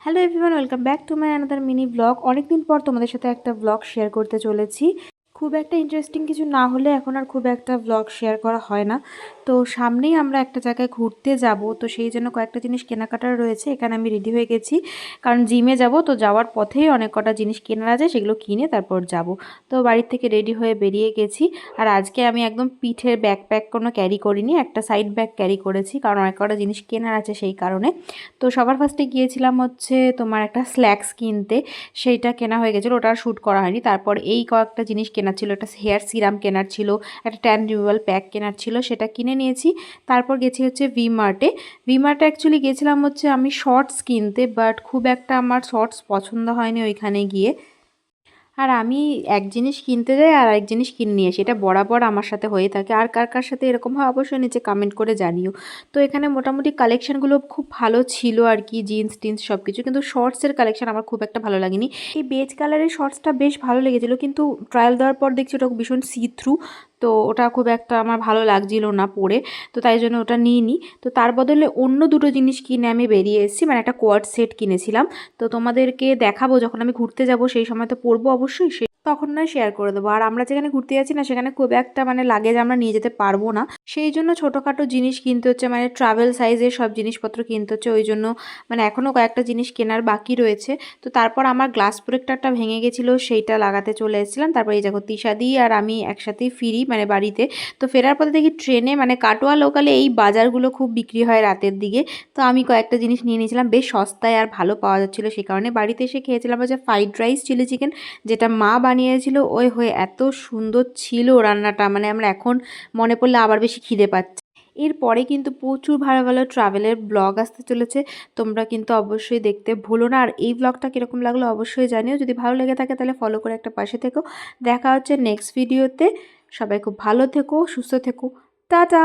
Hello everyone, welcome back to my another mini blog. অনেকদিন পর তোমাদের সাথে একটা ব্লগ শেয়ার করতে চলেছি। খুব একটা ইন্টারেস্টিং কিছু না হলে এখন আর খুব একটা ব্লগ শেয়ার করা হয় না। তো সামনেই আমরা একটা জায়গায় ঘুরতে যাব, তো সেই জন্য কয়েকটা জিনিস কেনাকাটার রয়েছে। এখানে আমি রেডি হয়ে গেছি, কারণ জিমে যাব। তো যাওয়ার পথেই অনেক কটা জিনিস কেনার আছে, সেগুলো কিনে তারপর যাব। তো বাড়ির থেকে রেডি হয়ে বেরিয়ে গেছি। আর আজকে আমি একদম পিঠের ব্যাকপ্যাক কোনো ক্যারি করিনি, একটা সাইড ব্যাগ ক্যারি করেছি, কারণ অনেক কটা জিনিস কেনার আছে সেই কারণে। তো সবার ফার্স্টে গিয়েছিলাম হচ্ছে তোমার একটা স্ল্যাক্স কিনতে, সেইটা কেনা হয়ে গেছিলো, ওটা আর শ্যুট করা হয়নি। তারপর এই কয়েকটা জিনিস কেনার ছিল, একটা হেয়ার সিরাম কেনার ছিল, একটা ট্যান রিমুভাল প্যাক কেনার ছিল, সেটা কিনে নিয়েছি। তারপর গেছি হচ্ছে ভি-মার্টে। ভি-মার্টে অ্যাকচুয়ালি গেছিলাম হচ্ছে আমি শর্টস কিনতে, বাট খুব একটা আমার শর্টস পছন্দ হয়নি ওইখানে গিয়ে। আর আমি এক জিনিস কিনতে যাই আর এক জিনিস কিনে নিয়ে আসি, এটা বরাবর আমার সাথে হয়ে থাকে। আর কার কার সাথে এরকম হয় অবশ্যই নিচে কমেন্ট করে জানিও। তো এখানে মোটামুটি কালেকশানগুলো খুব ভালো ছিল আর কি, জিন্স টিন্স সব কিছু। কিন্তু শর্টসের কালেকশান আমার খুব একটা ভালো লাগেনি। এই বেজ কালারের শর্টসটা বেশ ভালো লেগেছিলো, কিন্তু ট্রায়াল দেওয়ার পর দেখছি ওটা ভীষণ সি থ্রু, তো ওটা খুব একটা আমার ভালো লাগছিল না পরে, তো তাই জন্য ওটা নিইনি। তো তার বদলে অন্য দুটো জিনিস কিনে আমি বেরিয়ে এসেছি, মানে একটা কোয়াড সেট কিনেছিলাম। তো তোমাদেরকে দেখাবো যখন আমি ঘুরতে যাব, সেই সময় তো পরবো অবশ্যই, তখন নয় শেয়ার করে দেবো। আর আমরা যেখানে ঘুরতে যাচ্ছি না, সেখানে খুব একটা মানে লাগেজ আমরা নিয়ে যেতে পারবো না, সেই জন্য ছোটোখাটো জিনিস কিনতে হচ্ছে, মানে ট্রাভেল সাইজের সব জিনিসপত্র কিনতে হচ্ছে। ওই জন্য মানে এখনও কয়েকটা জিনিস কেনার বাকি রয়েছে। তো তারপর আমার গ্লাস প্রোটেক্টরটা ভেঙে গেছিলো, সেইটা লাগাতে চলে এসেছিলাম। তারপর এই দেখো তিশাদি আর আমি একসাথেই ফিরি মানে বাড়িতে। তো ফেরার পথে দেখি ট্রেনে মানে কাটোয়া লোকালে এই বাজারগুলো খুব বিক্রি হয় রাতের দিকে। তো আমি কয়েকটা জিনিস নিয়ে নিয়েছিলাম, বেশ সস্তায় আর ভালো পাওয়া যাচ্ছিলো, সেই কারণে বাড়িতে এসে খেয়েছিলাম হচ্ছে ফ্রাইড রাইস চিলি চিকেন, যেটা মা বানিয়েছিল। ওই হয়ে এত সুন্দর ছিল রান্নাটা, মানে আমরা এখন মনে পড়লে আবার বেশি খিদে পাচ্ছে। এরপরে কিন্তু প্রচুর ভালো ভালো ট্রাভেলের ব্লগ আসতে চলেছে, তোমরা কিন্তু অবশ্যই দেখতে ভুলো না। আর এই ব্লগটা কীরকম লাগলো অবশ্যই জানিও, যদি ভালো লেগে থাকে তাহলে ফলো করে একটা পাশে থেকো। দেখা হচ্ছে নেক্সট ভিডিওতে। সবাই খুব ভালো থেকো, সুস্থ থেকো, টাটা।